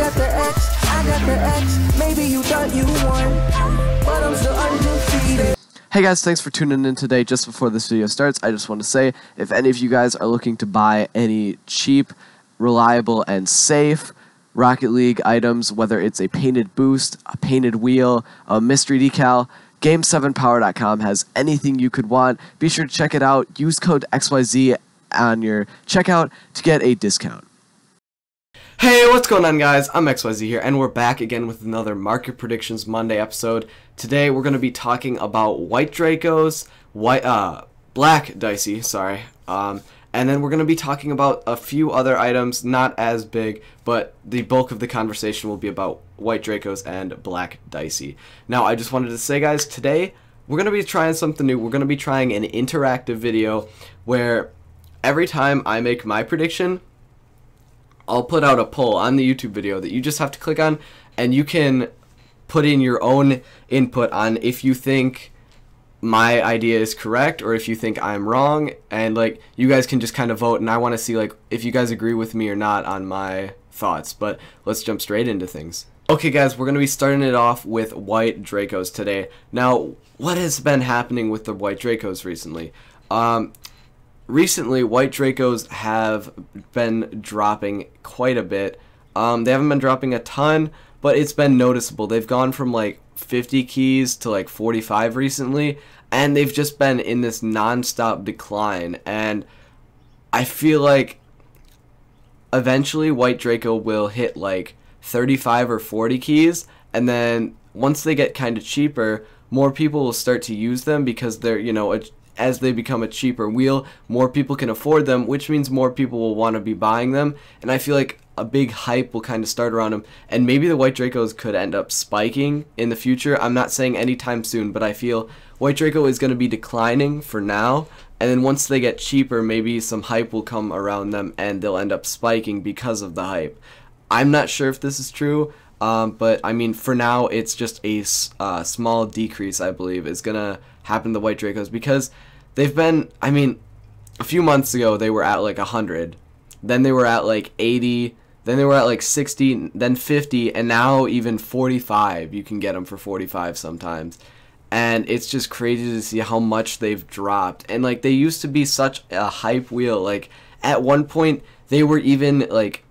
got the X, I got the X. Maybe you thought you won, but I'm still undefeated. Hey guys, thanks for tuning in today. Just before this video starts, I just want to say, if any of you guys are looking to buy any cheap, reliable, and safe Rocket League items, whether it's a painted boost, a painted wheel, a mystery decal, Game7Power.com has anything you could want. Be sure to check it out. Use code XYZ on your checkout to get a discount. Hey, what's going on, guys? I'm XYZ here, and we're back again with another Market Predictions Monday episode. Today, we're going to be talking about White Dracos, Black Dicey, and then we're going to be talking about a few other items, not as big, but the bulk of the conversation will be about White Dracos and Black Dicey. Now, I just wanted to say, guys, today, we're going to be trying something new. We're going to be trying an interactive video where every time I make my prediction, I'll put out a poll on the YouTube video that you just have to click on, and you can put in your own input on if you think my idea is correct or if you think I'm wrong, and like you guys can just kind of vote, and I want to see like if you guys agree with me or not on my thoughts. But let's jump straight into things. Okay guys, we're going to be starting it off with White Dracos today. Now, what has been happening with the White Dracos recently? Recently, White Dracos have been dropping quite a bit. They haven't been dropping a ton, but it's been noticeable. They've gone from like 50 keys to like 45 recently, and they've just been in this non-stop decline. And I feel like eventually White Draco will hit like 35 or 40 keys, and then once they get kind of cheaper, more people will start to use them because they're, you know, as they become a cheaper wheel, more people can afford them, which means more people will want to be buying them. And I feel like a big hype will kind of start around them, and maybe the White Dracos could end up spiking in the future. I'm not saying anytime soon, but I feel White Draco is going to be declining for now, and then once they get cheaper, maybe some hype will come around them and they'll end up spiking because of the hype. I'm not sure if this is true, but I mean, for now, it's just a small decrease, I believe, is going to happen to the White Dracos, because they've been, I mean, a few months ago they were at like 100, then they were at like 80, then they were at like 60, then 50, and now even 45. You can get them for 45 sometimes, and it's just crazy to see how much they've dropped. And like, they used to be such a hype wheel. Like, at one point they were even like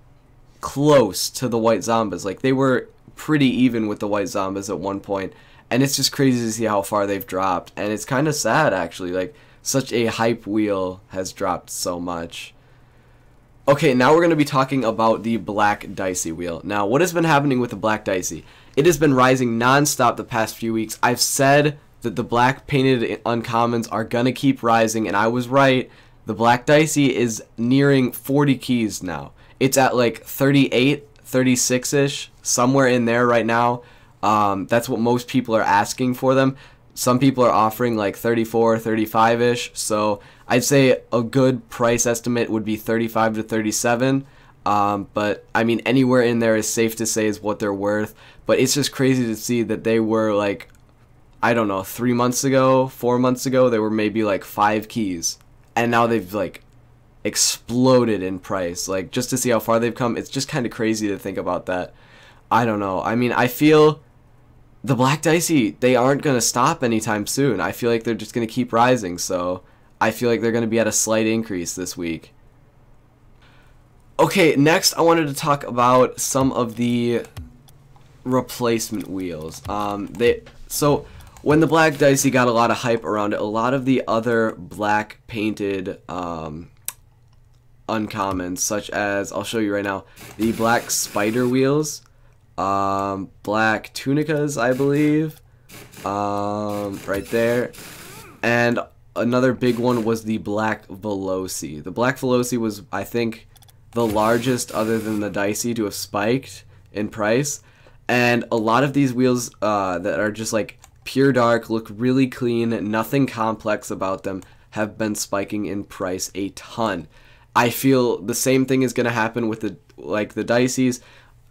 close to the White Zombas. Like, they were pretty even with the White Zombas at one point. And it's just crazy to see how far they've dropped. And it's kind of sad, actually. Like, such a hype wheel has dropped so much. Okay, now we're going to be talking about the Black Dicey wheel. Now, what has been happening with the Black Dicey? It has been rising non-stop the past few weeks. I've said that the black painted uncommons are going to keep rising, and I was right. The Black Dicey is nearing 40 keys now. It's at like 38, 36-ish, somewhere in there right now. That's what most people are asking for them. Some people are offering like 34, 35-ish. So I'd say a good price estimate would be 35 to 37. But I mean, anywhere in there is safe to say is what they're worth. But it's just crazy to see that they were like, I don't know, 3 months ago, 4 months ago, they were maybe like 5 keys. And now they've like exploded in price. Like, just to see how far they've come, it's just kind of crazy to think about that. I don't know. I mean, I feel the Black Dicey, they aren't going to stop anytime soon. I feel like they're just going to keep rising, so I feel like they're going to be at a slight increase this week. Okay, next I wanted to talk about some of the replacement wheels. So when the Black Dicey got a lot of hype around it, a lot of the other black painted uncommons, such as, I'll show you right now, the Black Spider wheels, Black Tunicas, I believe, right there, and another big one was the Black Veloci. The Black Veloci was, I think, the largest other than the Dicey to have spiked in price, and a lot of these wheels that are just like pure dark, look really clean, nothing complex about them, have been spiking in price a ton. I feel the same thing is going to happen with the Diceys.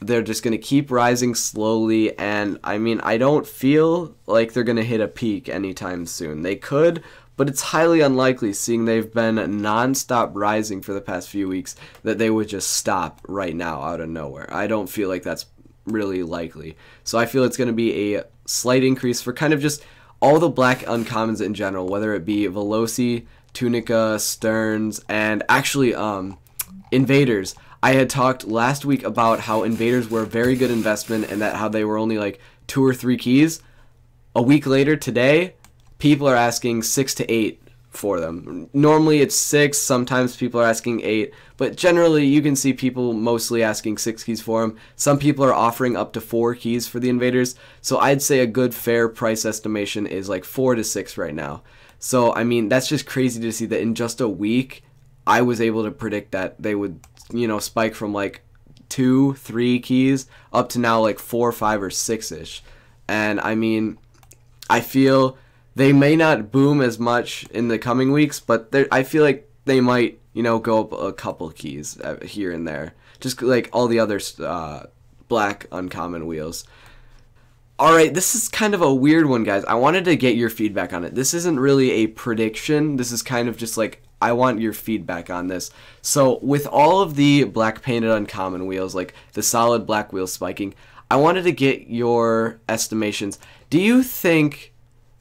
They're just going to keep rising slowly, and I mean, I don't feel like they're going to hit a peak anytime soon. They could, but it's highly unlikely, seeing they've been non-stop rising for the past few weeks, that they would just stop right now out of nowhere. I don't feel like that's really likely. So I feel it's going to be a slight increase for kind of just all the black uncommons in general, whether it be Veloci, Tunica, Stearns, and actually Invaders. I had talked last week about how Invaders were a very good investment and that how they were only like 2 or 3 keys. A week later, today, people are asking 6 to 8 for them. Normally it's 6, sometimes people are asking 8, but generally you can see people mostly asking 6 keys for them. Some people are offering up to 4 keys for the Invaders, so I'd say a good fair price estimation is like 4 to 6 right now. So I mean, that's just crazy to see that in just a week I was able to predict that they would, you know, spike from like 2, 3 keys up to now like 4, 5, or 6-ish. And I mean, I feel they may not boom as much in the coming weeks, but I feel like they might, you know, go up a couple keys here and there, just like all the other black uncommon wheels. Alright, this is kind of a weird one, guys. I wanted to get your feedback on it. This isn't really a prediction. This is kind of just like, I want your feedback on this. So, with all of the black painted uncommon wheels, like the solid black wheels spiking, I wanted to get your estimations. Do you think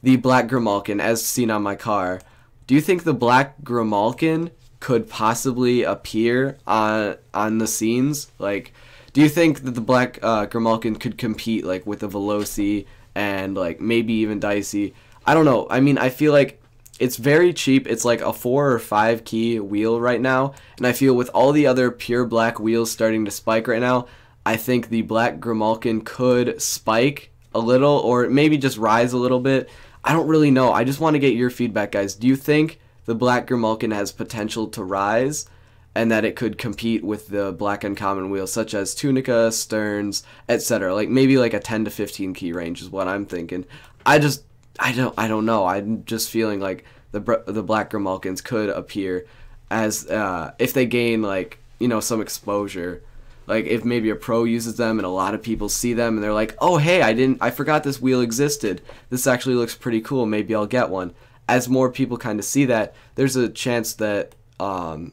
the black Grimalkin, as seen on my car, do you think the black Grimalkin could possibly appear on the scenes? Like, do you think that the black Grimalkin could compete like with the Veloci and like maybe even Dicey? I don't know. I mean, I feel like it's very cheap. It's like a 4 or 5 key wheel right now, and I feel with all the other pure black wheels starting to spike right now, I think the black Grimalkin could spike a little or maybe just rise a little bit. I don't really know. I just want to get your feedback, guys. Do you think the black Grimalkin has potential to rise and that it could compete with the black uncommon wheels such as Tunica, Stearns, etc.? Like maybe like a 10 to 15 key range is what I'm thinking. I don't know. I'm just feeling like the black Grimalkins could appear as if they gain like, you know, some exposure. Like if maybe a pro uses them and a lot of people see them and they're like, "Oh, hey, I forgot this wheel existed. This actually looks pretty cool. Maybe I'll get one." As more people kind of see that, there's a chance that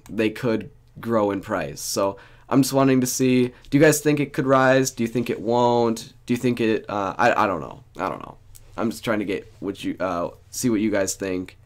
they could grow in price. So I'm just wanting to see, do you guys think it could rise? Do you think it won't? Do you think it I don't know. I'm just trying to get what you see what you guys think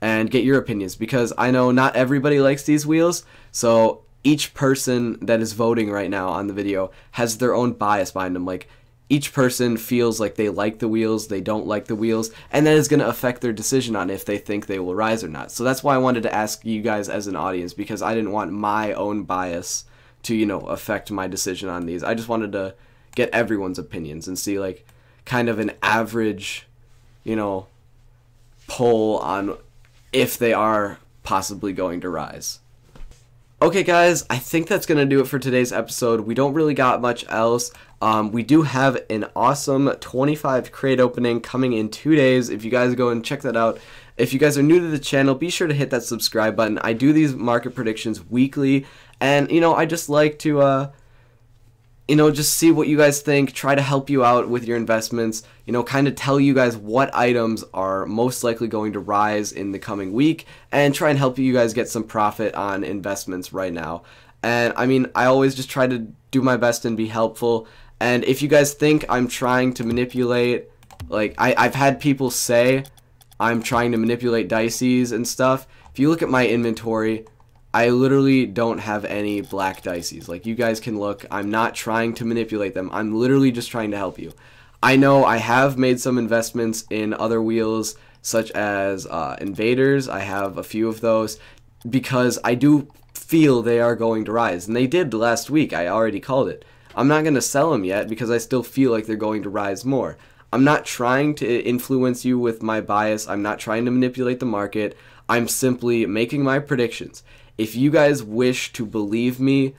and get your opinions, because I know not everybody likes these wheels. So each person that is voting right now on the video has their own bias behind them. Like each person feels like they like the wheels, they don't like the wheels, and that is going to affect their decision on if they think they will rise or not. So that's why I wanted to ask you guys as an audience, because I didn't want my own bias to, you know, affect my decision on these. I just wanted to get everyone's opinions and see like kind of an average, you know, poll on if they are possibly going to rise. Okay guys, I think that's going to do it for today's episode. We don't really got much else. We do have an awesome 25 crate opening coming in 2 days. If you guys go and check that out. If you guys are new to the channel, be sure to hit that subscribe button. I do these market predictions weekly, and you know, I just like to you know, just see what you guys think, try to help you out with your investments, you know, kind of tell you guys what items are most likely going to rise in the coming week, and try and help you guys get some profit on investments right now. And I mean, I always just try to do my best and be helpful. And if you guys think I'm trying to manipulate, like I've had people say I'm trying to manipulate Dicey's and stuff. If you look at my inventory, I literally don't have any black Dicey's. Like, you guys can look. I'm not trying to manipulate them. I'm literally just trying to help you. I know I have made some investments in other wheels, such as Invaders. I have a few of those because I do feel they are going to rise. And they did last week. I already called it. I'm not going to sell them yet because I still feel like they're going to rise more. I'm not trying to influence you with my bias. I'm not trying to manipulate the market. I'm simply making my predictions. If you guys wish to believe me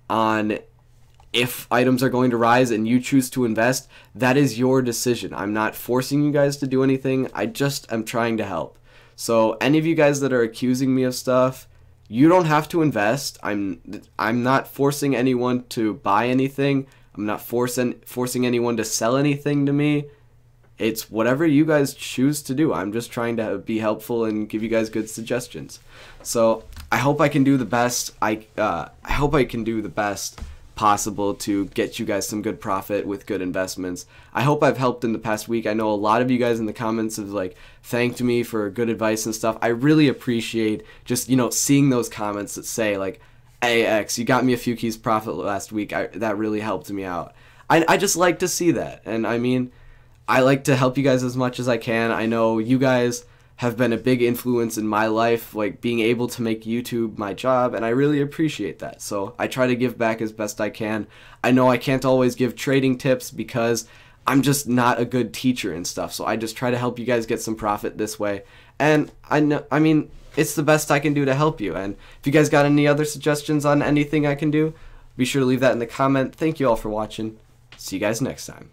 on if items are going to rise and you choose to invest, that is your decision. I'm not forcing you guys to do anything. I just am trying to help. So any of you guys that are accusing me of stuff, you don't have to invest. I'm not forcing anyone to buy anything. I'm not forcing anyone to sell anything to me. It's whatever you guys choose to do. I'm just trying to be helpful and give you guys good suggestions. So I hope I can do the best. I hope I can do the best possible to get you guys some good profit with good investments. I hope I've helped in the past week. I know a lot of you guys in the comments have like thanked me for good advice and stuff. I really appreciate just, you know, seeing those comments that say like, "Hey X, you got me a few keys profit last week. That really helped me out." I just like to see that. And I mean, I like to help you guys as much as I can. I know you guys have been a big influence in my life, like being able to make YouTube my job, and I really appreciate that. So I try to give back as best I can. I know I can't always give trading tips because I'm just not a good teacher and stuff, so I just try to help you guys get some profit this way. And I mean, it's the best I can do to help you. And if you guys got any other suggestions on anything I can do, be sure to leave that in the comment. Thank you all for watching. See you guys next time.